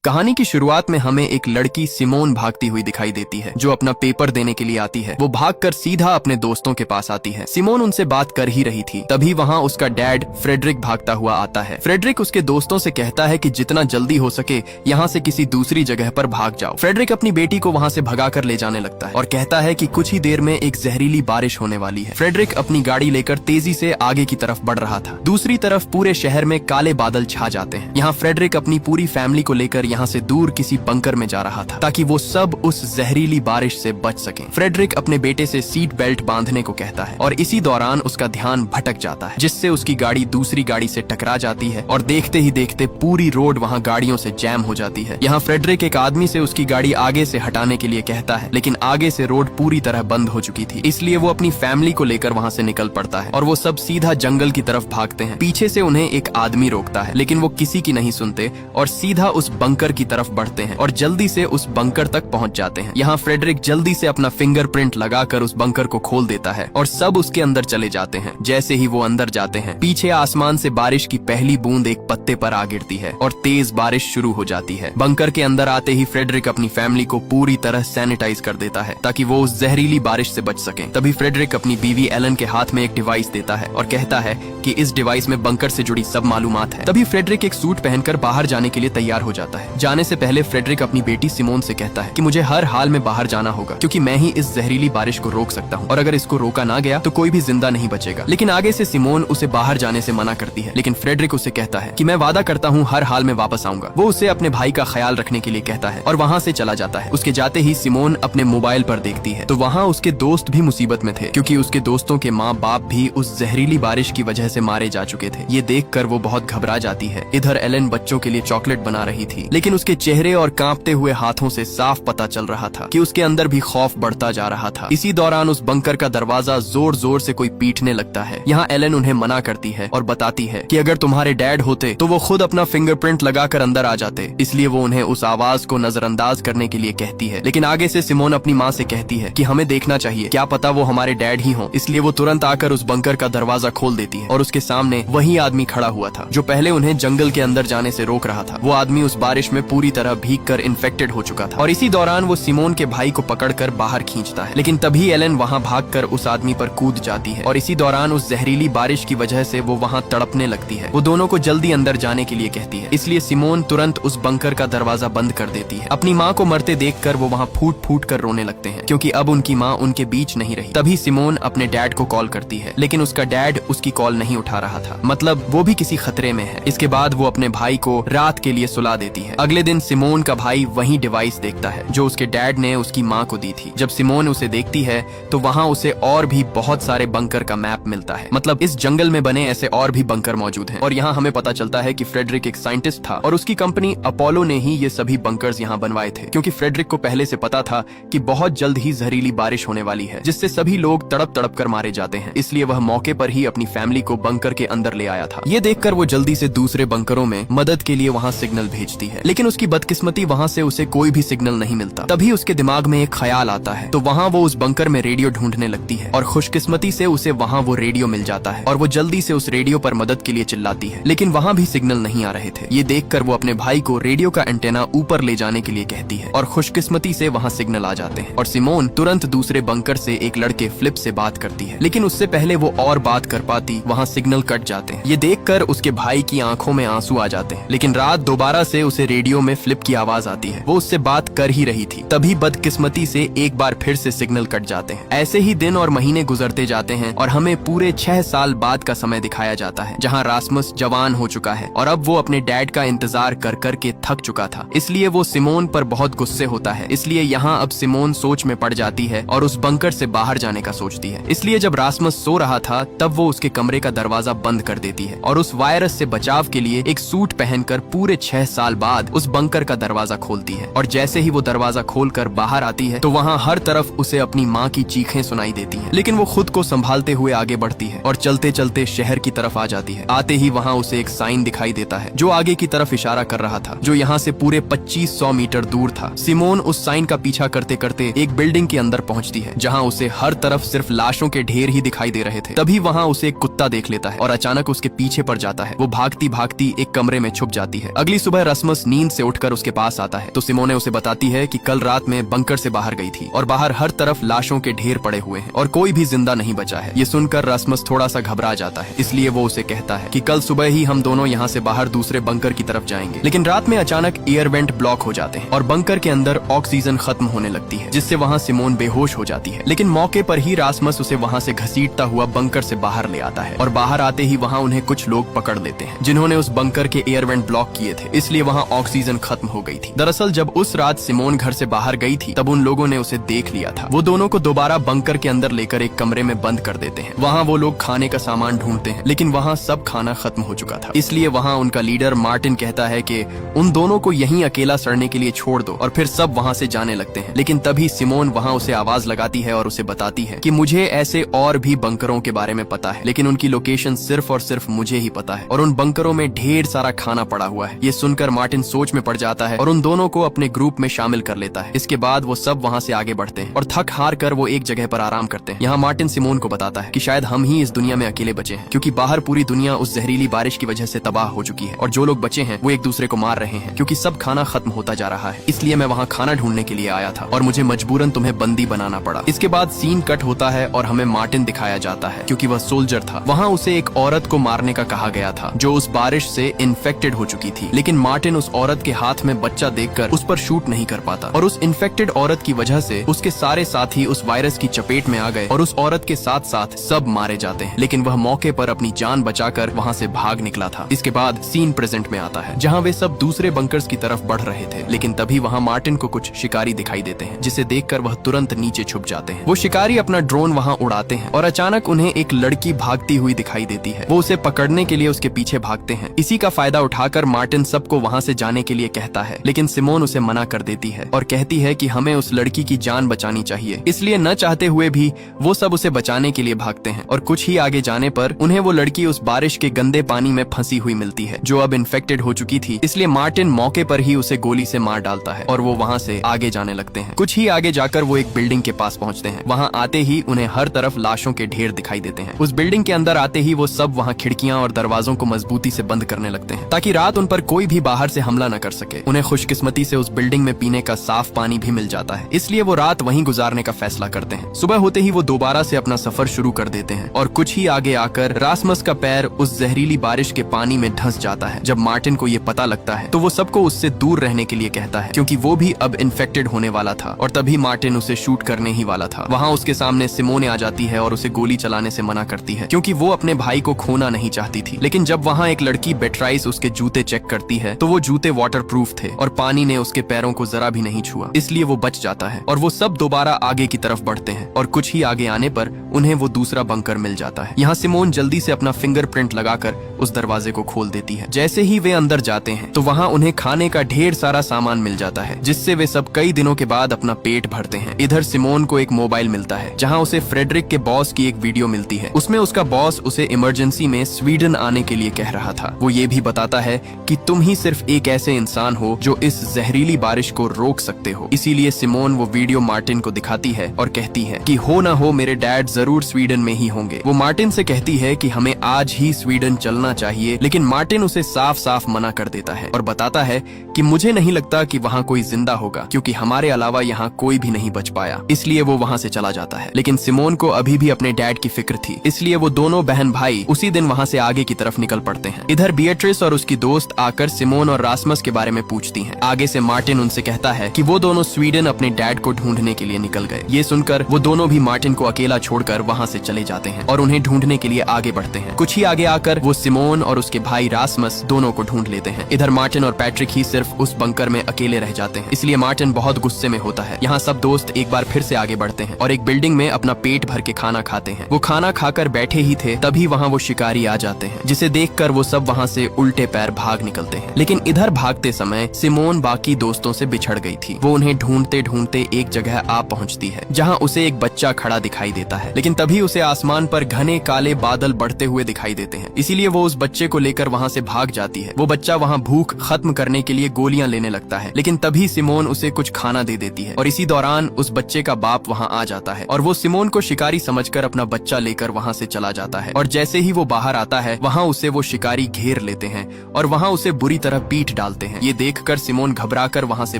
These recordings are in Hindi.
कहानी की शुरुआत में हमें एक लड़की सिमोन भागती हुई दिखाई देती है जो अपना पेपर देने के लिए आती है। वो भागकर सीधा अपने दोस्तों के पास आती है। सिमोन उनसे बात कर ही रही थी, तभी वहाँ उसका डैड फ्रेडरिक भागता हुआ आता है। फ्रेडरिक उसके दोस्तों से कहता है कि जितना जल्दी हो सके यहाँ से किसी दूसरी जगह पर भाग जाओ। फ्रेडरिक अपनी बेटी को वहाँ से भगाकर ले जाने लगता है और कहता है कि कुछ ही देर में एक जहरीली बारिश होने वाली है। फ्रेडरिक अपनी गाड़ी लेकर तेजी से आगे की तरफ बढ़ रहा था। दूसरी तरफ पूरे शहर में काले बादल छा जाते हैं। यहाँ फ्रेडरिक अपनी पूरी फैमिली को लेकर यहाँ से दूर किसी बंकर में जा रहा था ताकि वो सब उस जहरीली बारिश से बच सकें। फ्रेडरिक अपने बेटे से सीट बेल्ट बांधने को कहता है और इसी दौरान उसका ध्यान भटक जाता है, जिससे उसकी गाड़ी दूसरी गाड़ी से टकरा जाती है और देखते ही देखते पूरी रोड वहाँ गाड़ियों से जैम हो जाती है। यहाँ फ्रेडरिक एक आदमी से उसकी गाड़ी आगे से हटाने के लिए कहता है, लेकिन आगे से रोड पूरी तरह बंद हो चुकी थी, इसलिए वो अपनी फैमिली को लेकर वहाँ से निकल पड़ता है और वो सब सीधा जंगल की तरफ भागते हैं। पीछे से उन्हें एक आदमी रोकता है, लेकिन वो किसी की नहीं सुनते और सीधा उस बंकर की तरफ बढ़ते हैं और जल्दी से उस बंकर तक पहुंच जाते हैं। यहाँ फ्रेडरिक जल्दी से अपना फिंगरप्रिंट लगाकर उस बंकर को खोल देता है और सब उसके अंदर चले जाते हैं। जैसे ही वो अंदर जाते हैं, पीछे आसमान से बारिश की पहली बूंद एक पत्ते पर आ गिरती है और तेज बारिश शुरू हो जाती है। बंकर के अंदर आते ही फ्रेडरिक अपनी फैमिली को पूरी तरह सैनिटाइज कर देता है ताकि वो उस जहरीली बारिश से बच सके। तभी फ्रेडरिक अपनी बीवी एलन के हाथ में एक डिवाइस देता है और कहता है कि इस डिवाइस में बंकर से जुड़ी सब मालूमात है। तभी फ्रेडरिक एक सूट पहनकर बाहर जाने के लिए तैयार हो जाता है। जाने से पहले फ्रेडरिक अपनी बेटी सिमोन से कहता है कि मुझे हर हाल में बाहर जाना होगा क्योंकि मैं ही इस जहरीली बारिश को रोक सकता हूँ और अगर इसको रोका ना गया तो कोई भी जिंदा नहीं बचेगा। लेकिन आगे से सिमोन उसे बाहर जाने से मना करती है, लेकिन फ्रेडरिक उसे कहता है कि मैं वादा करता हूँ हर हाल में वापस आऊंगा। वो उसे अपने भाई का ख्याल रखने के लिए कहता है और वहाँ से चला जाता है। उसके जाते ही सिमोन अपने मोबाइल पर देखती है तो वहाँ उसके दोस्त भी मुसीबत में थे क्योंकि उसके दोस्तों के माँ बाप भी उस जहरीली बारिश की वजह से मारे जा चुके थे। ये देखकर वो बहुत घबरा जाती है। इधर एलन बच्चों के लिए चॉकलेट बना रही थी, लेकिन उसके चेहरे और कांपते हुए हाथों से साफ पता चल रहा था कि उसके अंदर भी खौफ बढ़ता जा रहा था। इसी दौरान उस बंकर का दरवाजा जोर जोर से कोई पीटने लगता है। यहाँ एलन उन्हें मना करती है और बताती है कि अगर तुम्हारे डैड होते तो वो खुद अपना फिंगरप्रिंट लगाकर अंदर आ जाते, इसलिए वो उन्हें उस आवाज को नजरअंदाज करने के लिए कहती है। लेकिन आगे से सिमोन अपनी माँ से कहती है कि हमें देखना चाहिए, क्या पता वो हमारे डैड ही हो। इसलिए वो तुरंत आकर उस बंकर का दरवाजा खोल देती है और उसके सामने वही आदमी खड़ा हुआ था जो पहले उन्हें जंगल के अंदर जाने से रोक रहा था। वो आदमी उस बारिश में पूरी तरह भीगकर इन्फेक्टेड हो चुका था और इसी दौरान वो सिमोन के भाई को पकड़कर बाहर खींचता है। लेकिन तभी एलन वहाँ भागकर उस आदमी पर कूद जाती है और इसी दौरान उस जहरीली बारिश की वजह से वो वहाँ तड़पने लगती है। वो दोनों को जल्दी अंदर जाने के लिए कहती है, इसलिए सिमोन तुरंत उस बंकर का दरवाजा बंद कर देती है। अपनी माँ को मरते देखकर वो वहाँ फूट फूट कर रोने लगते हैं क्योंकि अब उनकी माँ उनके बीच नहीं रही। तभी सिमोन अपने डैड को कॉल करती है, लेकिन उसका डैड उसकी कॉल नहीं उठा रहा था, मतलब वो भी किसी खतरे में है। इसके बाद वो अपने भाई को रात के लिए सुला देती है। अगले दिन सिमोन का भाई वही डिवाइस देखता है जो उसके डैड ने उसकी माँ को दी थी। जब सिमोन उसे देखती है तो वहाँ उसे और भी बहुत सारे बंकर का मैप मिलता है, मतलब इस जंगल में बने ऐसे और भी बंकर मौजूद हैं। और यहाँ हमें पता चलता है कि फ्रेडरिक एक साइंटिस्ट था और उसकी कंपनी अपोलो ने ही ये सभी बंकर्स यहाँ बनवाए थे, क्योंकि फ्रेडरिक को पहले से पता था कि बहुत जल्द ही जहरीली बारिश होने वाली है जिससे सभी लोग तड़प तड़प कर मारे जाते हैं। इसलिए वह मौके पर ही अपनी फैमिली को बंकर के अंदर ले आया था। ये देखकर वो जल्दी से दूसरे बंकरों में मदद के लिए वहाँ सिग्नल भेजती है, लेकिन उसकी बदकिस्मती वहाँ से उसे कोई भी सिग्नल नहीं मिलता। तभी उसके दिमाग में एक ख्याल आता है तो वहाँ वो उस बंकर में रेडियो ढूंढने लगती है और खुशकिस्मती से उसे वहाँ वो रेडियो मिल जाता है और वो जल्दी से उस रेडियो पर मदद के लिए चिल्लाती है, लेकिन वहाँ भी सिग्नल नहीं आ रहे थे। ये देखकर वो अपने भाई को रेडियो का एंटेना ऊपर ले जाने के लिए कहती है और खुशकिस्मती से वहाँ सिग्नल आ जाते हैं और सिमोन तुरंत दूसरे बंकर से एक लड़के फ्लिप से बात करती है, लेकिन उससे पहले वो और बात कर पाती वहाँ सिग्नल कट जाते हैं। ये देखकर उसके भाई की आंखों में आंसू आ जाते हैं, लेकिन रात दोबारा से उसे रेडियो में फ्लिप की आवाज आती है। वो उससे बात कर ही रही थी, तभी बदकिस्मती से एक बार फिर से सिग्नल कट जाते हैं। ऐसे ही दिन और महीने गुजरते जाते हैं और हमें पूरे 6 साल बाद का समय दिखाया जाता है जहाँ रास्मस जवान हो चुका है और अब वो अपने डैड का इंतजार कर कर के थक चुका था। इसलिए वो सिमोन पर बहुत गुस्से होता है। इसलिए यहाँ अब सिमोन सोच में पड़ जाती है और उस बंकर से बाहर जाने का सोचती है। इसलिए जब रास्मस सो रहा था तब वो उसके कमरे का दरवाजा बंद कर देती है और उस वायरस से बचाव के लिए एक सूट पहनकर पूरे 6 साल बाद उस बंकर का दरवाजा खोलती है। और जैसे ही वो दरवाजा खोलकर बाहर आती है तो वहाँ हर तरफ उसे अपनी माँ की चीखें सुनाई देती हैं, लेकिन वो खुद को संभालते हुए आगे बढ़ती है और चलते चलते शहर की तरफ आ जाती है। आते ही वहाँ उसे एक साइन दिखाई देता है जो आगे की तरफ इशारा कर रहा था, जो यहाँ से पूरे 2500 मीटर दूर था। सिमोन उस साइन का पीछा करते करते एक बिल्डिंग के अंदर पहुँचती है जहाँ उसे हर तरफ सिर्फ लाशों के ढेर ही दिखाई दे रहे थे। तभी वहाँ उसे एक कुत्ता देख लेता है और अचानक उसके पीछे पड़ जाता है। वो भागती भागती एक कमरे में छुप जाती है। अगली सुबह रस्मस नींद से उठकर उसके पास आता है तो सिमोने उसे बताती है कि कल रात में बंकर से बाहर गई थी और बाहर हर तरफ लाशों के ढेर पड़े हुए हैं और कोई भी जिंदा नहीं बचा है। ये सुनकर रास्मस थोड़ा सा घबरा जाता है, इसलिए वो उसे कहता है कि कल सुबह ही हम दोनों यहाँ से बाहर दूसरे बंकर की तरफ जाएंगे। लेकिन रात में अचानक एयर वेंट ब्लॉक हो जाते हैं और बंकर के अंदर ऑक्सीजन खत्म होने लगती है, जिससे वहाँ सिमोन बेहोश हो जाती है। लेकिन मौके पर ही रास्मस उसे वहाँ से घसीटता हुआ बंकर से बाहर ले आता है और बाहर आते ही वहाँ उन्हें कुछ लोग पकड़ लेते हैं जिन्होंने उस बंकर के एयर वेंट ब्लॉक किए थे, इसलिए वहाँ ऑक्सीजन खत्म हो गई थी। दरअसल जब उस रात सिमोन घर से बाहर गई थी तब उन लोगों ने उसे देख लिया था। वो दोनों को दोबारा बंकर के अंदर लेकर एक कमरे में बंद कर देते हैं। वहाँ वो लोग खाने का सामान ढूंढते हैं, लेकिन वहाँ सब खाना खत्म हो चुका था। इसलिए वहाँ उनका लीडर मार्टिन कहता है कि उन दोनों को यहीं अकेला सड़ने के लिए छोड़ दो और फिर सब वहाँ से जाने लगते हैं। लेकिन तभी सिमोन वहाँ उसे आवाज लगाती है और उसे बताती है कि मुझे ऐसे और भी बंकरों के बारे में पता है, लेकिन उनकी लोकेशन सिर्फ और सिर्फ मुझे ही पता है और उन बंकरों में ढेर सारा खाना पड़ा हुआ है। ये सुनकर मार्टिन सोच में पड़ जाता है और उन दोनों को अपने ग्रुप में शामिल कर लेता है। इसके बाद वो सब वहाँ से आगे बढ़ते हैं और थक हार कर वो एक जगह पर आराम करते हैं। यहाँ मार्टिन सिमोन को बताता है कि शायद हम ही इस दुनिया में अकेले बचे हैं, क्योंकि बाहर पूरी दुनिया उस जहरीली बारिश की वजह से तबाह हो चुकी है और जो लोग बचे हैं वो एक दूसरे को मार रहे हैं क्योंकि सब खाना खत्म होता जा रहा है। इसलिए मैं वहाँ खाना ढूंढने के लिए आया था और मुझे मजबूरन तुम्हें बंदी बनाना पड़ा। इसके बाद सीन कट होता है और हमें मार्टिन दिखाया जाता है क्योंकि वह सोल्जर था। वहाँ उसे एक औरत को मारने का कहा गया था जो उस बारिश से इन्फेक्टेड हो चुकी थी, लेकिन मार्टिन उस औरत के हाथ में बच्चा देखकर उस पर शूट नहीं कर पाता और उस इन्फेक्टेड औरत की वजह से उसके सारे साथी उस वायरस की चपेट में आ गए और उस औरत के साथ साथ सब मारे जाते हैं। लेकिन वह मौके पर अपनी जान बचाकर वहाँ से भाग निकला था। इसके बाद सीन प्रेजेंट में आता है जहाँ वे सब दूसरे बंकर्स की तरफ बढ़ रहे थे, लेकिन तभी वहाँ मार्टिन को कुछ शिकारी दिखाई देते हैं जिसे देखकर वह तुरंत नीचे छुप जाते हैं। वो शिकारी अपना ड्रोन वहाँ उड़ाते हैं और अचानक उन्हें एक लड़की भागती हुई दिखाई देती है। वो उसे पकड़ने के लिए उसके पीछे भागते हैं। इसी का फायदा उठाकर मार्टिन सबको वहाँ से जाने के लिए कहता है, लेकिन सिमोन उसे मना कर देती है और कहती है कि हमें उस लड़की की जान बचानी चाहिए। इसलिए न चाहते हुए भी वो सब उसे बचाने के लिए भागते हैं और कुछ ही आगे जाने पर उन्हें वो लड़की उस बारिश के गंदे पानी में फंसी हुई मिलती है जो अब इन्फेक्टेड हो चुकी थी। इसलिए मार्टिन मौके पर ही उसे गोली से मार डालता है और वो वहाँ से आगे जाने लगते हैं। कुछ ही आगे जाकर वो एक बिल्डिंग के पास पहुँचते हैं। वहाँ आते ही उन्हें हर तरफ लाशों के ढेर दिखाई देते हैं। उस बिल्डिंग के अंदर आते ही वो सब वहाँ खिड़कियाँ और दरवाजों को मजबूती से बंद करने लगते हैं ताकि रात उन पर कोई भी बाहर से हमला न कर सके। उन्हें खुशकिस्मती से उस बिल्डिंग में पीने का साफ पानी भी मिल जाता है, इसलिए वो रात वहीं गुजारने का फैसला करते हैं। सुबह होते ही वो दोबारा से अपना सफर शुरू कर देते हैं और कुछ ही आगे आकर रास्मस का पैर उस जहरीली बारिश के पानी में धंस जाता है। जब मार्टिन को ये पता लगता है तो वो सबको उससे दूर रहने के लिए कहता है क्योंकि वो भी अब इन्फेक्टेड होने वाला था और तभी मार्टिन उसे शूट करने ही वाला था। वहाँ उसके सामने सिमोने आ जाती है और उसे गोली चलाने से मना करती है क्योंकि वो अपने भाई को खोना नहीं चाहती थी। लेकिन जब वहाँ एक लड़की बेट्राइस उसके जूते चेक करती है तो वो जूते वाटरप्रूफ थे और पानी ने उसके पैरों को जरा भी नहीं छुआ, इसलिए वो बच जाता है और वो सब दोबारा आगे की तरफ बढ़ते हैं और कुछ ही आगे आने पर उन्हें वो दूसरा बंकर मिल जाता है। यहाँ सिमोन जल्दी से अपना फिंगरप्रिंट लगाकर उस दरवाजे को खोल देती है। जैसे ही वे अंदर जाते हैं तो वहाँ उन्हें खाने का ढेर सारा सामान मिल जाता है जिससे वे सब कई दिनों के बाद अपना पेट भरते हैं। इधर सिमोन को एक मोबाइल मिलता है जहाँ उसे फ्रेडरिक के बॉस की एक वीडियो मिलती है। उसमें उसका बॉस उसे इमरजेंसी में स्वीडन आने के लिए कह रहा था। वो ये भी बताता है कि तुम ही सिर्फ एक ऐसे इंसान हो जो इस जहरीली बारिश को रोक सकते हो। इसीलिए सिमोन वो वीडियो मार्टिन को दिखाती है और कहती है कि हो ना हो मेरे डैड जरूर स्वीडन में ही होंगे। वो मार्टिन से कहती है कि हमें आज ही स्वीडन चलना चाहिए, लेकिन मार्टिन उसे साफ साफ मना कर देता है और बताता है कि मुझे नहीं लगता कि वहाँ कोई जिंदा होगा क्योंकि हमारे अलावा यहाँ कोई भी नहीं बच पाया। इसलिए वो वहाँ से चला जाता है। लेकिन सिमोन को अभी भी अपने डैड की फिक्र थी, इसलिए वो दोनों बहन भाई उसी दिन वहाँ से आगे की तरफ निकल पड़ते हैं। इधर बिएट्रिस और उसकी दोस्त आकर सिमोन और रास्मस के बारे में पूछती हैं। आगे से मार्टिन उनसे कहता है कि वो दोनों स्वीडन अपने डैड को ढूंढने के लिए निकल गए। ये सुनकर वो दोनों भी मार्टिन को अकेला छोड़कर वहाँ से चले जाते हैं और उन्हें ढूंढने के लिए आगे बढ़ते हैं। कुछ ही आगे आकर वो सिमोन और उसके भाई रास्मस दोनों को ढूंढ लेते हैं। इधर मार्टिन और पैट्रिक ही सिर्फ उस बंकर में अकेले रह जाते हैं, इसलिए मार्टिन बहुत गुस्से में होता है। यहाँ सब दोस्त एक बार फिर से आगे बढ़ते हैं और एक बिल्डिंग में अपना पेट भर के खाना खाते हैं। वो खाना खाकर बैठे ही थे तभी वहाँ वो शिकारी आ जाते हैं, जिसे देखकर वो सब वहाँ से उल्टे पैर भाग निकलते हैं। लेकिन इधर भागते समय सिमोन बाकी दोस्तों से बिछड़ गई थी। वो उन्हें ढूंढते ढूंढते एक जगह आ पहुँचती है जहाँ उसे एक बच्चा खड़ा दिखाई देता है। लेकिन तभी उसे आसमान पर घने काले बादल बढ़ते हुए दिखाई देते हैं, इसीलिए वो उस बच्चे को लेकर वहाँ से भाग जाती है। वो बच्चा वहाँ भूख खत्म करने के लिए गोलियां लेने लगता है, लेकिन तभी सिमोन उसे कुछ खाना दे देती है और इसी दौरान उस बच्चे का बाप वहाँ आ जाता है और वो सिमोन को शिकारी समझकर अपना बच्चा लेकर वहाँ से चला जाता है। और जैसे ही वो बाहर आता है वहाँ उसे वो शिकारी घेर लेते हैं और वहाँ उसे बुरी तरह पीट डालते हैं। ये देखकर सिमोन घबराकर वहाँ से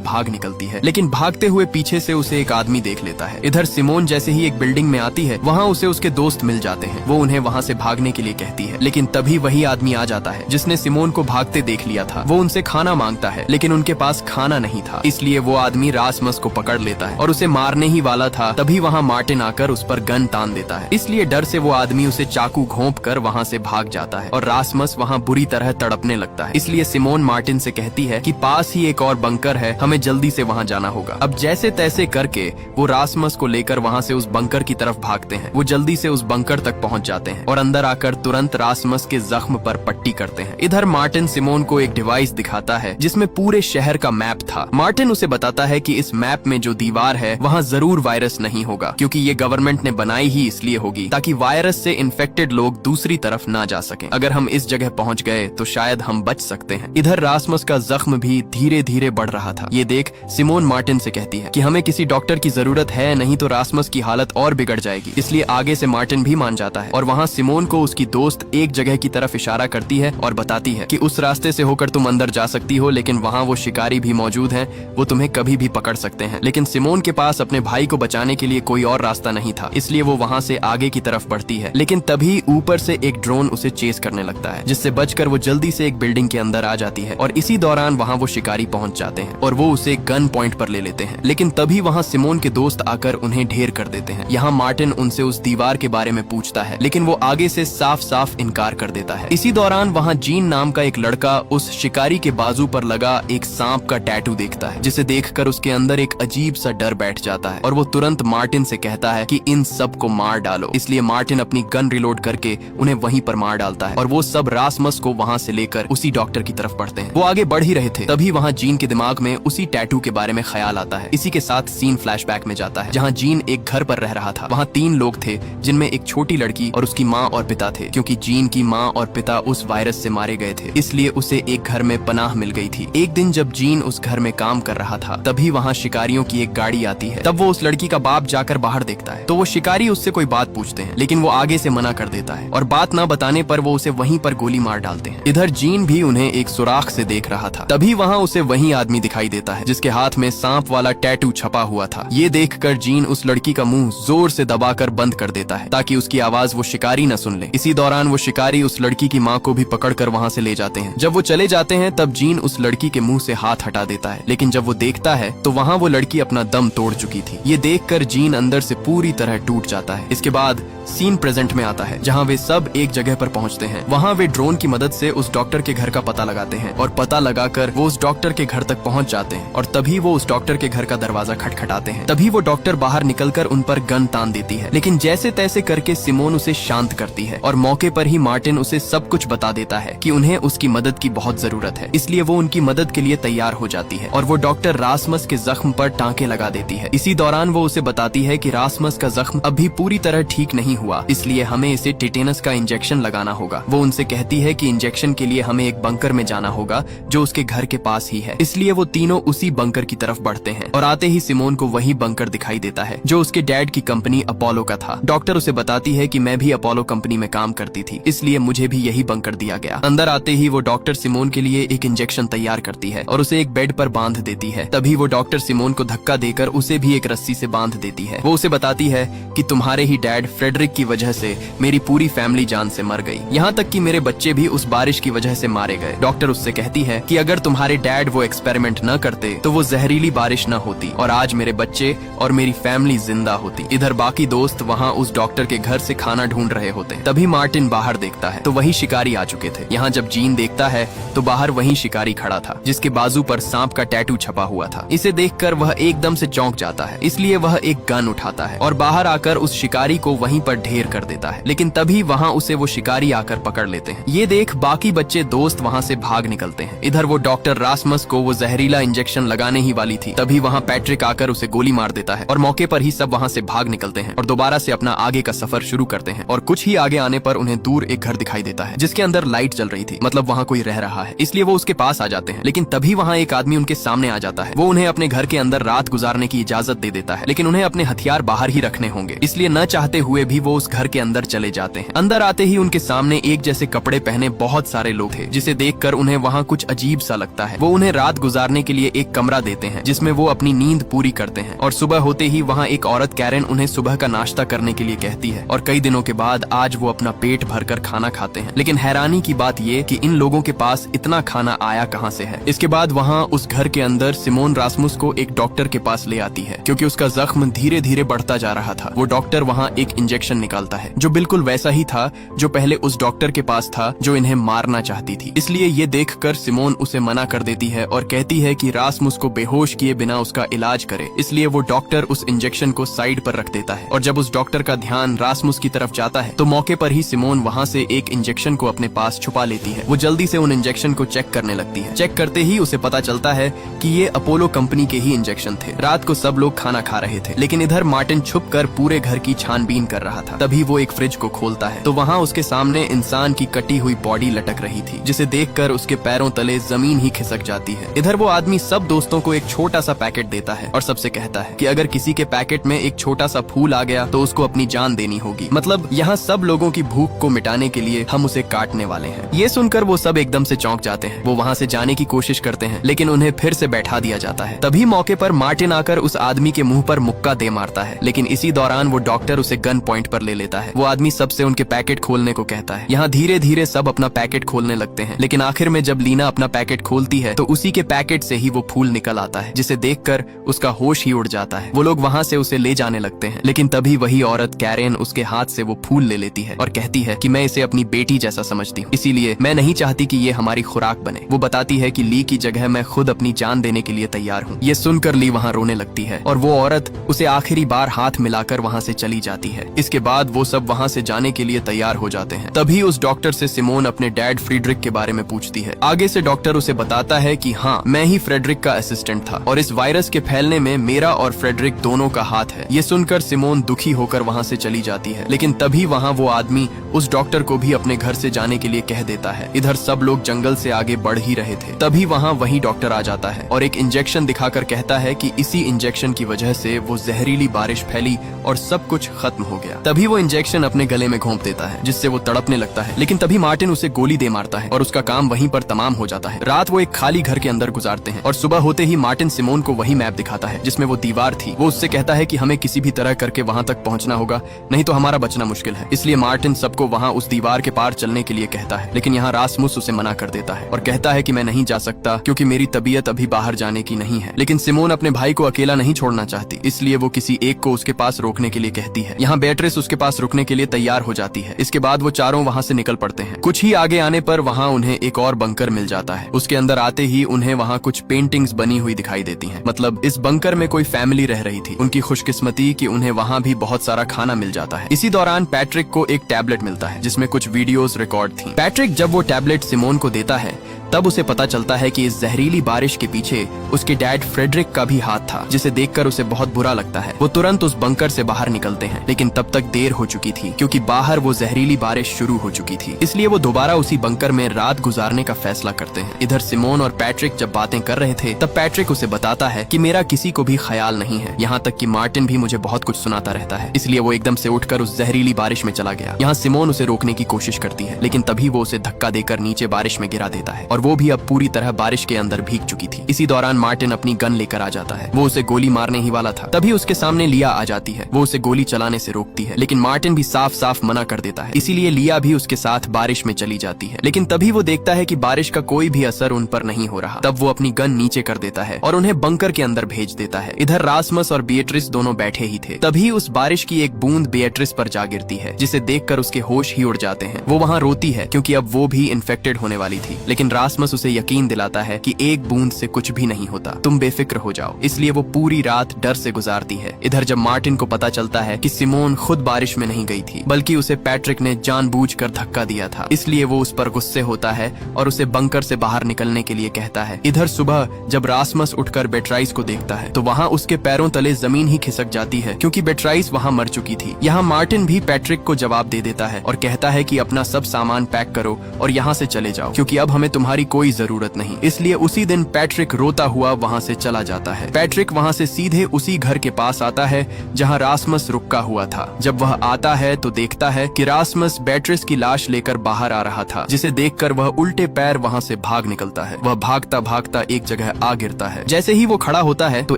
भाग निकलती है, लेकिन भागते हुए पीछे से उसे एक आदमी देख लेता है। इधर सिमोन जैसे ही एक बिल्डिंग में आती है, वहाँ उसे उसके दोस्त मिल जाते हैं। वो उन्हें वहाँ से भागने के लिए कहती है, लेकिन तभी वही आदमी आ जाता है जिसने सिमोन को भागते देख लिया था। वो उनसे खाना मांगता है, लेकिन उनके पास खाना नहीं था, इसलिए वो आदमी रासमस को पकड़ लेता है और उसे मारने ही वाला था। तभी वहाँ मार्टिन आकर उस पर गन तान देता है, इसलिए डर से वो आदमी उसे चाकू घोंप कर वहाँ से भाग जाता है और रासमस वहाँ बुरी तरह तड़पने लगता है। इसलिए सिमोन मार्टिन से कहती है कि पास ही एक और बंकर है, हमें जल्दी से वहाँ जाना होगा। अब जैसे तैसे करके वो रासमस को लेकर वहाँ से उस बंकर की तरफ भागते हैं। वो जल्दी से उस बंकर तक पहुँच जाते हैं और अंदर आकर तुरंत रासमस के जख्म पर पट्टी करते हैं। इधर मार्टिन सिमोन को एक डिवाइस दिखाता है जिसमें पूरे शहर का मैप था। मार्टिन उसे बताता है कि इस मैप में जो दीवार है वहाँ जरूर वायरस नहीं होगा, क्योंकि ये गवर्नमेंट ने बनाई ही इसलिए होगी ताकि वायरस से इन्फेक्टेड लोग दूसरी तरफ ना जा सकें। अगर हम इस जगह पहुँच गए तो शायद हम बच सकते हैं। इधर रासमस का जख्म भी धीरे धीरे बढ़ रहा था। ये देख सिमोन मार्टिन से कहती है कि हमें किसी डॉक्टर की जरूरत है, नहीं तो रासमस की हालत और बिगड़ जाएगी। इसलिए आगे से मार्टिन भी मान जाता है और वहाँ सिमोन को उसकी दोस्त एक जगह की तरफ इशारा करती है और बताती है कि उस रास्ते से होकर तुम अंदर जा सकती हो, लेकिन वहाँ वो शिकारी भी मौजूद हैं, वो तुम्हें कभी भी पकड़ सकते हैं। लेकिन सिमोन के पास अपने भाई को बचाने के लिए कोई और रास्ता नहीं था, इसलिए वो वहाँ से आगे की तरफ बढ़ती है। लेकिन तभी ऊपर से एक ड्रोन उसे चेस करने लगता है, जिससे बचकर वो जल्दी से एक बिल्डिंग के अंदर आ जाती है और इसी दौरान वहाँ वो शिकारी पहुंच जाते हैं और वो उसे गन पॉइंट पर ले लेते हैं। लेकिन तभी वहाँ सिमोन के दोस्त आकर उन्हें ढेर कर देते हैं। यहाँ मार्टिन उनसे उस दीवार के बारे में पूछता है, लेकिन वो आगे से साफ साफ इनकार कर देता है। इसी दौरान वहाँ जीन नाम का एक लड़का उस शिकारी के बाजू पर लगा एक सांप का टैटू देखता है, जिसे देखकर उसके अंदर एक अजीब सा डर बैठ जाता है और वो तुरंत मार्टिन से कहता है कि इन सब को मार डालो। इसलिए मार्टिन अपनी गन रिलोड करके उन्हें वहीं पर मार डालता है और वो सब रासमस को वहाँ से लेकर उसी डॉक्टर की तरफ बढ़ते हैं। वो आगे बढ़ ही रहे थे, तभी वहाँ जीन के दिमाग में उसी टैटू के बारे में ख्याल आता है। इसी के साथ सीन फ्लैशबैक में जाता है, जहाँ जीन एक घर पर रह रहा था। वहाँ 3 लोग थे, जिनमें एक छोटी लड़की और उसकी माँ और पिता थे। क्योंकि जीन की माँ और पिता उस वायरस से मारे गए थे, इसलिए उसे एक घर में पनाह मिल गई थी। एक दिन जब जीन उस घर में काम कर रहा था, तभी वहाँ शिकारियों की एक गाड़ी आती है। तब वो उस लड़की का बाप जाकर बाहर देखता है, तो वो शिकारी उससे कोई बात पूछते हैं, लेकिन वो आगे से मना कर देता है और बात न बताने पर वो उसे वहीं पर गोली मार डालते हैं। इधर जीन भी उन्हें एक सुराख से देख रहा था। तभी वहाँ उसे वही आदमी दिखाई देता है जिसके हाथ में सांप वाला टैटू छपा हुआ था। ये देखकर जीन उस लड़की का मुंह जोर से दबाकर बंद कर देता है ताकि उसकी आवाज वो शिकारी न सुन ले। इसी दौरान वो शिकारी उस लड़की की माँ को भी पकड़कर वहाँ से ले जाते हैं। जब वो चले जाते हैं तब जीन उस लड़की के मुंह से हाथ हटा देता है, लेकिन जब वो देखता है तो वहाँ वो लड़की अपना दम तोड़ चुकी थी। ये देखकर जीन अंदर से पूरी तरह टूट जाता है। इसके बाद सीन प्रेजेंट में आता है, जहाँ वे सब एक जगह पर पहुँचते हैं। वहाँ वे ड्रोन की मदद से उस डॉक्टर के घर का पता लगाते हैं और पता लगाकर वो उस डॉक्टर के घर तक पहुँच जाते हैं और तभी वो उस डॉक्टर के घर का दरवाजा खटखटाते हैं। तभी वो डॉक्टर बाहर निकलकर उन पर गन तान देती है, लेकिन जैसे तैसे करके सिमोन उसे शांत करती है और मौके पर ही मार्टिन उसे सब कुछ बता देता है कि उन्हें उसकी मदद की बहुत जरूरत है। इसलिए वो उनकी मदद के लिए तैयार हो जाती है और वो डॉक्टर रासमस के जख्म पर टांके लगा देती है। इसी दौरान वो उसे बताती है कि रासमस का जख्म अभी पूरी तरह ठीक नहीं हुआ, इसलिए हमें इसे टेटेनस का इंजेक्शन लगाना होगा। वो उनसे कहती है कि इंजेक्शन के लिए हमें एक बंकर में जाना होगा जो उसके घर के पास ही है। इसलिए वो तीनों उसी बंकर की तरफ बढ़ते हैं और आते ही सिमोन को वही बंकर दिखाई देता है जो उसके डैड की कंपनी अपोलो का था। डॉक्टर उसे बताती है कि मैं भी अपोलो कंपनी में काम करती थी, इसलिए मुझे भी यही बंकर दिया गया। अंदर आते ही वो डॉक्टर सिमोन के लिए एक इंजेक्शन तैयार करती है और उसे एक बेड पर बांध देती है। तभी वो डॉक्टर सिमोन को धक्का देकर उसे भी एक रस्सी से बांध देती है। वो उसे बताती है कि तुम्हारे ही डैड फ्रेडरिक की वजह से मेरी पूरी फैमिली जान से मर गई, यहाँ तक कि मेरे बच्चे भी उस बारिश की वजह से मारे गए। डॉक्टर उससे कहती है कि अगर तुम्हारे डैड वो एक्सपेरिमेंट न करते तो वो जहरीली बारिश न होती और आज मेरे बच्चे और मेरी फैमिली जिंदा होती। इधर बाकी दोस्त वहाँ उस डॉक्टर के घर से खाना ढूंढ रहे होते। तभी मार्टिन बाहर देखता है तो वही शिकारी आ चुके थे। यहाँ जब जीन देखता है तो बाहर वही शिकारी खड़ा था जिसके बाजू पर सांप का टैटू छपा हुआ था। इसे देखकर वह एकदम से चौंक जाता है, इसलिए वह एक गन उठाता है और बाहर आकर उस शिकारी को वहीं पर ढेर कर देता है। लेकिन तभी वहाँ उसे वो शिकारी आकर पकड़ लेते हैं। ये देख बाकी बच्चे दोस्त वहाँ से भाग निकलते हैं। इधर वो डॉक्टर रासमस को वो जहरीला इंजेक्शन लगाने ही वाली थी, तभी वहाँ पैट्रिक आकर उसे गोली मार देता है और मौके पर ही सब वहाँ से भाग निकलते हैं और दोबारा से अपना आगे का सफर शुरू करते हैं। और कुछ ही आगे आने पर उन्हें दूर एक घर दिखाई देता है जिसके अंदर लाइट जल रही थी, मतलब वहाँ कोई रह रहा है, इसलिए वो उसके पास आ जाते हैं। लेकिन तभी वहाँ एक आदमी उनके सामने आ जाता है। वो उन्हें अपने घर के अंदर रात गुजारने की इजाजत दे देता है, लेकिन उन्हें अपने हथियार बाहर ही रखने होंगे, इसलिए न चाहते हुए भी वो उस घर के अंदर चले जाते हैं। अंदर आते ही उनके सामने एक जैसे कपड़े पहने बहुत सारे लोग थे, जिसे देखकर उन्हें वहाँ कुछ अजीब सा लगता है। वो उन्हें रात गुजारने के लिए एक कमरा देते हैं जिसमें वो अपनी नींद पूरी करते हैं और सुबह होते ही वहाँ एक औरत कैरेन उन्हें सुबह का नाश्ता करने के लिए कहती है और कई दिनों के बाद आज वो अपना पेट भरकर खाना खाते हैं। लेकिन हैरानी की बात ये कि इन लोगों के पास इतना खाना आया कहाँ से है। इसके बाद वहाँ उस घर के अंदर सिमोन रासमुस को एक डॉक्टर के पास ले आती है क्योंकि उसका जख्म धीरे धीरे बढ़ता जा रहा था। वो डॉक्टर वहाँ एक इंजेक्शन निकालता है जो बिल्कुल वैसा ही था जो पहले उस डॉक्टर के पास था जो इन्हें मारना चाहती थी। इसलिए ये देखकर सिमोन उसे मना कर देती है और कहती है कि रासमुस को बेहोश किए बिना उसका इलाज करे। इसलिए वो डॉक्टर उस इंजेक्शन को साइड पर रख देता है और जब उस डॉक्टर का ध्यान रासमुस की तरफ जाता है तो मौके पर ही सिमोन वहाँ से एक इंजेक्शन को अपने पास छुपा लेती है। वो जल्दी से उन इंजेक्शन को चेक करने लगती है। चेक करते ही उसे पता चलता है कि ये अपोलो कंपनी के ही इंजेक्शन थे। रात को सब लोग खाना खा रहे थे लेकिन इधर मार्टिन छुपकर पूरे घर की छानबीन कर रहा था। तभी वो एक फ्रिज को खोलता है तो वहाँ उसके सामने इंसान की कटी हुई बॉडी लटक रही थी जिसे देखकर उसके पैरों तले जमीन ही खिसक जाती है। इधर वो आदमी सब दोस्तों को एक छोटा सा पैकेट देता है और सबसे कहता है कि अगर किसी के पैकेट में एक छोटा सा फूल आ गया तो उसको अपनी जान देनी होगी। मतलब यहाँ सब लोगों की भूख को मिटाने के लिए हम उसे काटने वाले हैं। ये सुनकर वो सब एकदम से चौंक जाते हैं। वो वहाँ से जाने की कोशिश करते हैं लेकिन उन्हें फिर से बैठा दिया जाता है। तभी मौके पर मार्टिन आकर उस आदमी के मुंह पर मुक्का दे मारता है लेकिन इसी दौरान वो डॉक्टर उसे गन पॉइंट पर ले लेता है। वो आदमी सबसे उनके पैकेट खोलने को कहता है। यहाँ धीरे धीरे सब अपना पैकेट खोलने लगते हैं लेकिन आखिर में जब लीना अपना पैकेट खोलती है तो उसी के पैकेट से ही वो फूल निकल आता है जिसे देखकर उसका होश ही उड़ जाता है। वो लोग वहाँ से उसे ले जाने लगते हैं लेकिन तभी वही औरत कैरेन उसके हाथ से वो फूल ले लेती है और कहती है कि मैं इसे अपनी बेटी जैसा समझती हूँ, इसीलिए मैं नहीं चाहती कि ये हमारी खुराक बने। वो बताती है कि ली की जगह मैं खुद अपनी जान देने के लिए तैयार हूँ। ये सुनकर ली वहाँ रोने लगती है और वो औरत उसे आखिरी बार हाथ मिलाकर वहाँ से चली जाती है। इसके बाद वो सब वहाँ से जाने के लिए तैयार हो जाते हैं। तभी उस डॉक्टर से सिमोन अपने डैड फ्रीडरिक के बारे में पूछती है। आगे से डॉक्टर उसे बताता है कि हाँ, मैं ही फ्रेडरिक का असिस्टेंट था और इस वायरस के फैलने में मेरा और फ्रेडरिक दोनों का हाथ है। ये सुनकर सिमोन दुखी होकर वहाँ से चली जाती है लेकिन तभी वहाँ वो आदमी उस डॉक्टर को भी अपने घर से जाने के लिए कह देता है। इधर सब लोग जंगल से आगे बढ़ ही रहे थे तभी वहाँ वही डॉक्टर आ जाता है और एक इंजेक्शन दिखाकर कहता है कि इसी इंजेक्शन की वजह से वो जहरीली बारिश फैली और सब कुछ खत्म हो गया। तभी वो इंजेक्शन अपने गले में घोंप देता है जिससे वो तड़पने लगता है लेकिन तभी मार्टिन उसे गोली दे मारता है और उसका काम वहीं पर तमाम हो जाता है। रात वो एक खाली घर के अंदर गुजारते हैं और सुबह होते ही मार्टिन सिमोन को वही मैप दिखाता है जिसमें वो दीवार थी। वो उससे कहता है कि हमें किसी भी तरह करके वहाँ तक पहुँचना होगा, नहीं तो हमारा बचना मुश्किल है। इसलिए मार्टिन सबको वहाँ उस दीवार के पार चलने के लिए कहता है लेकिन यहाँ रासमुस उसे मना कर देता है और कहता है कि मैं नहीं जा सकता क्योंकि मेरी तबीयत अभी बाहर जाने की नहीं है। लेकिन सिमोन अपने भाई को अकेला नहीं छोड़ना चाहती, इसलिए वो किसी एक को उसके पास रोकने के लिए कहती है। यहाँ बेट्रिस उसके पास रुकने के लिए तैयार हो जाती है। इसके बाद वो चारों वहाँ से निकल पड़ते हैं। कुछ ही आगे आने पर वहाँ उन्हें एक और बंकर मिल जाता है। उसके अंदर आते ही उन्हें वहाँ कुछ पेंटिंग्स बनी हुई दिखाई देती हैं। मतलब इस बंकर में कोई फैमिली रह रही थी। उनकी खुशकिस्मती कि उन्हें वहाँ भी बहुत सारा खाना मिल जाता है। इसी दौरान पैट्रिक को एक टैबलेट मिलता है जिसमें कुछ वीडियोस रिकॉर्ड थी। पैट्रिक जब वो टैबलेट सिमोन को देता है तब उसे पता चलता है कि इस जहरीली बारिश के पीछे उसके डैड फ्रेडरिक का भी हाथ था, जिसे देखकर उसे बहुत बुरा लगता है। वो तुरंत उस बंकर से बाहर निकलते हैं लेकिन तब तक देर हो चुकी थी क्योंकि बाहर वो जहरीली बारिश शुरू हो चुकी थी। इसलिए वो दोबारा उसी बंकर में रात गुजारने का फैसला करते हैं। इधर सिमोन और पैट्रिक जब बातें कर रहे थे तब पैट्रिक उसे बताता है कि मेरा किसी को भी ख्याल नहीं है, यहाँ तक कि मार्टिन भी मुझे बहुत कुछ सुनाता रहता है। इसलिए वो एकदम से उठकर उस जहरीली बारिश में चला गया। यहाँ सिमोन उसे रोकने की कोशिश करती है लेकिन तभी वो उसे धक्का देकर नीचे बारिश में गिरा देता है और वो भी अब पूरी तरह बारिश के अंदर भीग चुकी थी। इसी दौरान मार्टिन अपनी गन लेकर आ जाता है। वो उसे गोली मारने ही वाला था तभी उसके सामने लिया आ जाती है। वो उसे गोली चलाने से रोकती है लेकिन मार्टिन भी साफ साफ मना कर देता है। इसीलिए लिया भी उसके साथ बारिश में चली जाती है लेकिन तभी वो देखता है कि बारिश का कोई भी असर उन पर नहीं हो रहा। तब वो अपनी गन नीचे कर देता है और उन्हें बंकर के अंदर भेज देता है। इधर रासमस और बिएट्रिस दोनों बैठे ही थे। तभी उस बारिश की एक बूंद बिएट्रिस पर जा गिरती है जिसे देखकर उसके होश ही उड़ जाते हैं। वो वहाँ रोती है क्योंकि अब वो भी इन्फेक्टेड होने वाली थी लेकिन रासमस उसे यकीन दिलाता है कि एक बूंद से कुछ भी नहीं होता, तुम बेफिक्र हो जाओ। इसलिए वो पूरी रात डर से गुजारती है। इधर जब मार्टिन को पता चलता है कि सिमोन खुद बारिश में नहीं गई थी बल्कि उसे पैट्रिक ने जानबूझकर धक्का दिया था, इसलिए वो उस पर गुस्से होता है और उसे बंकर से बाहर निकलने के लिए कहता है। इधर सुबह जब रासमस उठकर बेट्राइस को देखता है तो वहाँ उसके पैरों तले जमीन ही खिसक जाती है क्योंकि बेट्राइस वहाँ मर चुकी थी। यहाँ मार्टिन भी पैट्रिक को जवाब दे देता है और कहता है कि अपना सब सामान पैक करो और यहाँ से चले जाओ क्योंकि अब हमें तुम्हारी तुम्हारी कोई जरूरत नहीं। इसलिए उसी दिन पैट्रिक रोता हुआ वहाँ से चला जाता है। पैट्रिक वहाँ से सीधे उसी घर के पास आता है जहाँ रासमस रुका हुआ था। जब वह आता है तो देखता है कि रासमस बेट्रिस की लाश लेकर बाहर आ रहा था, जिसे देखकर वह उल्टे पैर वहाँ से भाग निकलता है। वह भागता भागता एक जगह आ गिरता है। जैसे ही वो खड़ा होता है तो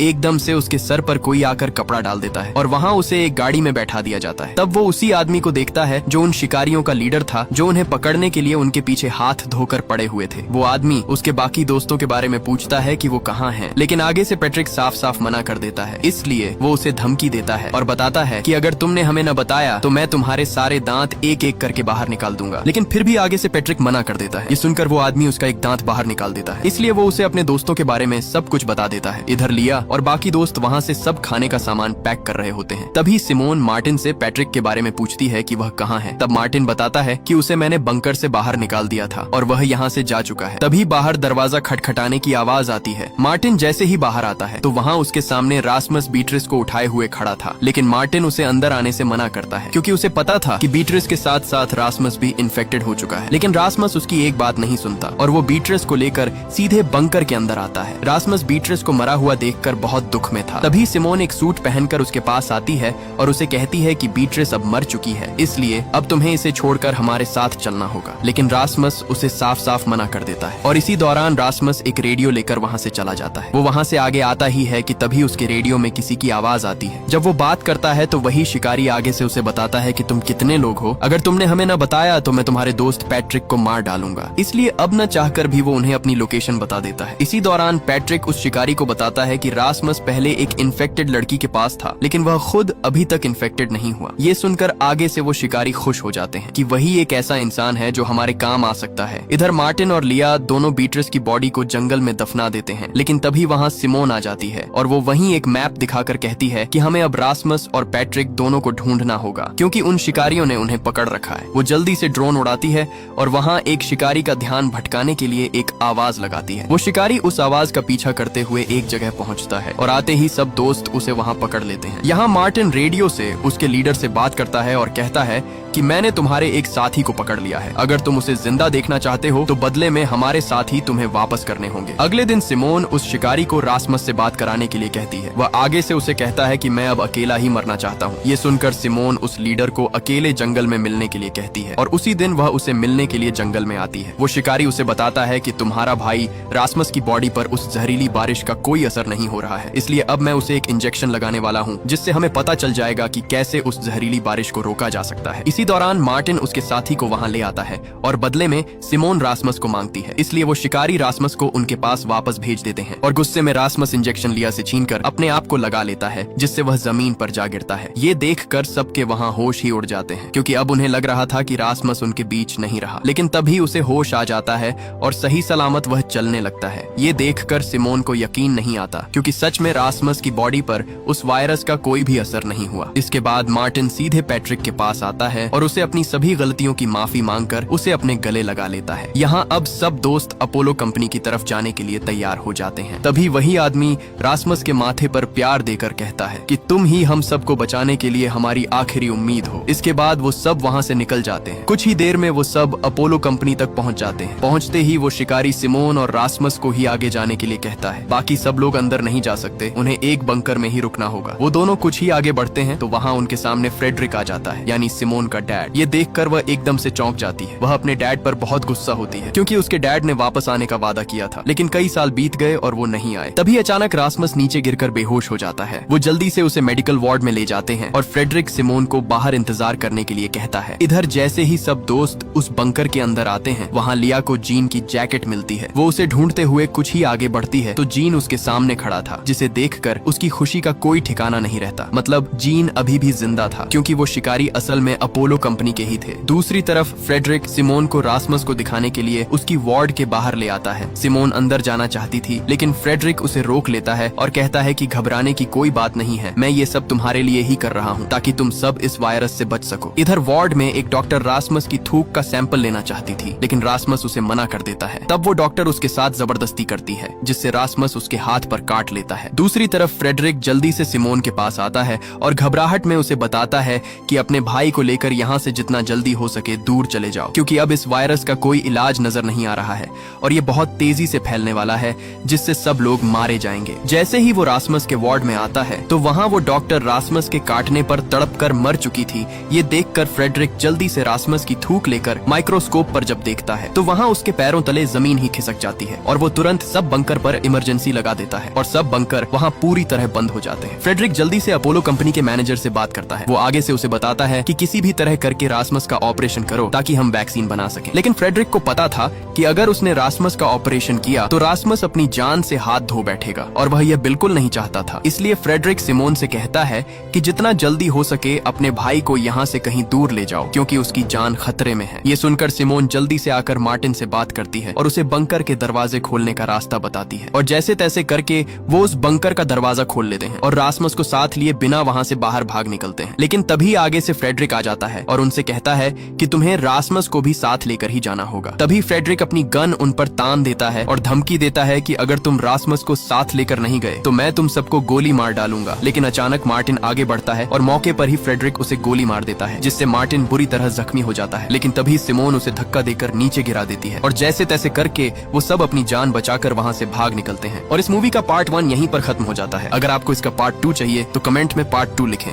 एकदम से उसके सर पर कोई आकर कपड़ा डाल देता है और वहाँ उसे एक गाड़ी में बैठा दिया जाता है। तब वो उसी आदमी को देखता है जो उन शिकारियों का लीडर था, जो उन्हें पकड़ने के लिए उनके पीछे हाथ धोकर पड़े हुए थे। वो आदमी उसके बाकी दोस्तों के बारे में पूछता है कि वो कहाँ हैं, लेकिन आगे से पैट्रिक साफ साफ मना कर देता है। इसलिए वो उसे धमकी देता है और बताता है कि अगर तुमने हमें न बताया तो मैं तुम्हारे सारे दांत एक एक करके बाहर निकाल दूंगा। लेकिन फिर भी आगे से पैट्रिक मना कर देता है। ये सुनकर वो आदमी उसका एक दांत बाहर निकाल देता है। इसलिए वो उसे अपने दोस्तों के बारे में सब कुछ बता देता है। इधर लिया और बाकी दोस्त वहाँ से सब खाने का सामान पैक कर रहे होते हैं। तभी सिमोन मार्टिन से पैट्रिक के बारे में पूछती है कि वह कहाँ है। तब मार्टिन बताता है कि उसे मैंने बंकर से बाहर निकाल दिया था और वह यहाँ से जा चुका है। तभी बाहर दरवाजा खटखटाने की आवाज आती है। मार्टिन जैसे ही बाहर आता है तो वहाँ उसके सामने रासमस बीट्रिस को उठाए हुए खड़ा था, लेकिन मार्टिन उसे अंदर आने से मना करता है क्योंकि उसे पता था कि बीट्रिस के साथ साथ रासमस भी इन्फेक्टेड हो चुका है। लेकिन रासमस उसकी एक बात नहीं सुनता और वो बीट्रिस को लेकर सीधे बंकर के अंदर आता है। रासमस बीट्रिस को मरा हुआ देखकर बहुत दुख में था। तभी सिमोन एक सूट पहनकर उसके पास आती है और उसे कहती है कि बीट्रिस अब मर चुकी है, इसलिए अब तुम्हें इसे छोड़कर हमारे साथ चलना होगा। लेकिन रासमस उसे साफ साफ मना कर देता है और इसी दौरान रासमस एक रेडियो लेकर वहाँ से चला जाता है। वो वहाँ से आगे आता ही है कि तभी उसके रेडियो में किसी की आवाज आती है। जब वो बात करता है तो वही शिकारी आगे से उसे बताता है कि तुम कितने लोग हो, अगर तुमने हमें न बताया तो मैं तुम्हारे दोस्त पैट्रिक को मार डालूंगा। इसलिए अब न चाहकर भी वो उन्हें अपनी लोकेशन बता देता है। इसी दौरान पैट्रिक उस शिकारी को बताता है कि रासमस पहले एक इन्फेक्टेड लड़की के पास था, लेकिन वह खुद अभी तक इन्फेक्टेड नहीं हुआ। ये सुनकर आगे से वो शिकारी खुश हो जाते हैं कि वही एक ऐसा इंसान है जो हमारे काम आ सकता है। इधर मार्टिन और लिया दोनों बीट्रिस की बॉडी को जंगल में दफना देते हैं, लेकिन तभी वहाँ सिमोन आ जाती है और वो वहीं एक मैप दिखाकर कहती है कि हमें अब रासमस और पैट्रिक दोनों को ढूंढना होगा क्योंकि उन शिकारियों ने उन्हें पकड़ रखा है। वो जल्दी से ड्रोन उड़ाती है और वहाँ एक शिकारी का ध्यान भटकाने के लिए एक आवाज लगाती है। वो शिकारी उस आवाज का पीछा करते हुए एक जगह पहुँचता है और आते ही सब दोस्त उसे वहाँ पकड़ लेते हैं। यहाँ मार्टिन रेडियो से उसके लीडर से बात करता है और कहता है कि मैंने तुम्हारे एक साथी को पकड़ लिया है, अगर तुम उसे जिंदा देखना चाहते हो तो बदले में हमारे साथी तुम्हें वापस करने होंगे। अगले दिन सिमोन उस शिकारी को रासमस से बात कराने के लिए कहती है। वह आगे से उसे कहता है कि मैं अब अकेला ही मरना चाहता हूँ। ये सुनकर सिमोन उस लीडर को अकेले जंगल में मिलने के लिए कहती है और उसी दिन वह उसे मिलने के लिए जंगल में आती है। वो शिकारी उसे बताता है कि तुम्हारा भाई रासमस की बॉडी पर उस जहरीली बारिश का कोई असर नहीं हो रहा है, इसलिए अब मैं उसे एक इंजेक्शन लगाने वाला हूँ जिससे हमें पता चल जाएगा कि कैसे उस जहरीली बारिश को रोका जा सकता है। इसी दौरान मार्टिन उसके साथी को वहाँ ले आता है और बदले में सिमोन रासमस को मांगती है, इसलिए वो शिकारी रासमस को उनके पास वापस भेज देते हैं और गुस्से में रासमस इंजेक्शन लिया से छीनकर अपने आप को लगा लेता है, जिससे वह जमीन पर जा गिरता है। ये देखकर सबके वहाँ होश ही उड़ जाते हैं क्योंकि अब उन्हें लग रहा था कि रासमस उनके बीच नहीं रहा, लेकिन तभी उसे होश आ जाता है और सही सलामत वह चलने लगता है। ये देखकर सिमोन को यकीन नहीं आता क्योंकि सच में रासमस की बॉडी पर उस वायरस का कोई भी असर नहीं हुआ। इसके बाद मार्टिन सीधे पैट्रिक के पास आता है और उसे अपनी सभी गलतियों की माफी मांगकर उसे अपने गले लगा लेता है। यहाँ अब सब दोस्त अपोलो कंपनी की तरफ जाने के लिए तैयार हो जाते हैं। तभी वही आदमी रासमस के माथे पर प्यार देकर कहता है कि तुम ही हम सबको बचाने के लिए हमारी आखिरी उम्मीद हो। इसके बाद वो सब वहाँ से निकल जाते हैं। कुछ ही देर में वो सब अपोलो कंपनी तक पहुँच जाते हैं। पहुँचते ही वो शिकारी सिमोन और रासमस को ही आगे जाने के लिए कहता है। बाकी सब लोग अंदर नहीं जा सकते, उन्हें एक बंकर में ही रुकना होगा। वो दोनों कुछ ही आगे बढ़ते हैं तो वहाँ उनके सामने फ्रेडरिक आ जाता है, यानी सिमोन का डैड। ये देखकर वह एकदम से चौंक जाती है। वह अपने डैड पर बहुत गुस्सा होती है क्योंकि उसके डैड ने वापस आने का वादा किया था, लेकिन कई साल बीत गए और वो नहीं आए। तभी अचानक रासमस नीचे गिरकर बेहोश हो जाता है। वो जल्दी से उसे मेडिकल वार्ड में ले जाते हैं और फ्रेडरिक सिमोन को बाहर इंतजार करने के लिए कहता है। इधर जैसे ही सब दोस्त उस बंकर के अंदर आते हैं, वहाँ लिया को जीन की जैकेट मिलती है। वो उसे ढूंढते हुए कुछ ही आगे बढ़ती है तो जीन उसके सामने खड़ा था, जिसे देखकर उसकी खुशी का कोई ठिकाना नहीं रहता। मतलब जीन अभी भी जिंदा था क्योंकि वो शिकारी असल में अपोलो कंपनी के ही थे। दूसरी तरफ फ्रेडरिक सिमोन को रासमस को दिखाने के लिए उसकी वार्ड के बाहर ले आता है। सिमोन अंदर जाना चाहती थी, लेकिन फ्रेडरिक उसे रोक लेता है और कहता है कि घबराने की कोई बात नहीं है, मैं ये सब तुम्हारे लिए ही कर रहा हूँ ताकि तुम सब इस वायरस से बच सको। इधर वार्ड में एक डॉक्टर रासमस की थूक का सैंपल लेना चाहती थी, लेकिन रासमस उसे मना कर देता है। तब वो डॉक्टर उसके साथ जबरदस्ती करती है, जिससे रासमस उसके हाथ पर काट लेता है। दूसरी तरफ फ्रेडरिक जल्दी से सिमोन के पास आता है और घबराहट में उसे बताता है कि अपने भाई को लेकर यहाँ से जितना जल्दी हो सके दूर चले जाओ, क्योंकि अब इस वायरस का कोई इलाज नजर नहीं आ रहा है और ये बहुत तेजी से फैलने वाला है, जिससे सब लोग मारे जाएंगे। जैसे ही वो रासमस के वार्ड में आता है तो वहाँ वो डॉक्टर रासमस के काटने पर तड़प कर मर चुकी थी। ये देखकर फ्रेडरिक जल्दी से रासमस की थूक लेकर माइक्रोस्कोप पर जब देखता है तो वहाँ उसके पैरों तले जमीन ही खिसक जाती है और वो तुरंत सब बंकर पर इमरजेंसी लगा देता है और सब बंकर वहाँ पूरी तरह बंद हो जाते हैं। फ्रेडरिक जल्दी से अपोलो कंपनी के मैनेजर से बात करता है। वो आगे से उसे बताता है कि किसी भी तरह करके रासमस का ऑपरेशन करो ताकि हम वैक्सीन बना सकें। लेकिन फ्रेडरिक को पता था कि अगर उसने रासमस का ऑपरेशन किया तो रासमस अपनी जान से हाथ धो बैठेगा और वह यह बिल्कुल नहीं चाहता था। इसलिए फ्रेडरिक सिमोन से कहता है कि जितना जल्दी हो सके अपने भाई को यहाँ से कहीं दूर ले जाओ क्योंकि उसकी जान खतरे में है। ये सुनकर सिमोन जल्दी से आकर मार्टिन से बात करती है और उसे बंकर के दरवाजे खोलने का रास्ता बताती है और जैसे तैसे करके वो उस बंकर का दरवाजा खोल लेते हैं और रासमस को साथ लिए बिना वहाँ से बाहर भाग निकलते हैं। लेकिन तभी आगे से फ्रेडरिक आ जाता है और उनसे कहता है कि तुम्हें रासमस को भी साथ लेकर ही जाना होगा। तभी फ्रेडरिक अपनी गन उन पर तान देता है और धमकी देता है कि अगर तुम रासमस को साथ लेकर नहीं गए तो मैं तुम सबको गोली मार डालूंगा। लेकिन अचानक मार्टिन आगे बढ़ता है और मौके पर ही फ्रेडरिक उसे गोली मार देता है, जिससे मार्टिन बुरी तरह जख्मी हो जाता है। लेकिन तभी सिमोन उसे धक्का देकर नीचे गिरा देती है और जैसे तैसे करके वो सब अपनी जान बचाकर वहाँ से भाग निकलते हैं। और इस मूवी का पार्ट 1 यहीं पर खत्म हो जाता है। अगर आपको इसका पार्ट 2 चाहिए तो कमेंट में पार्ट 2 लिखें।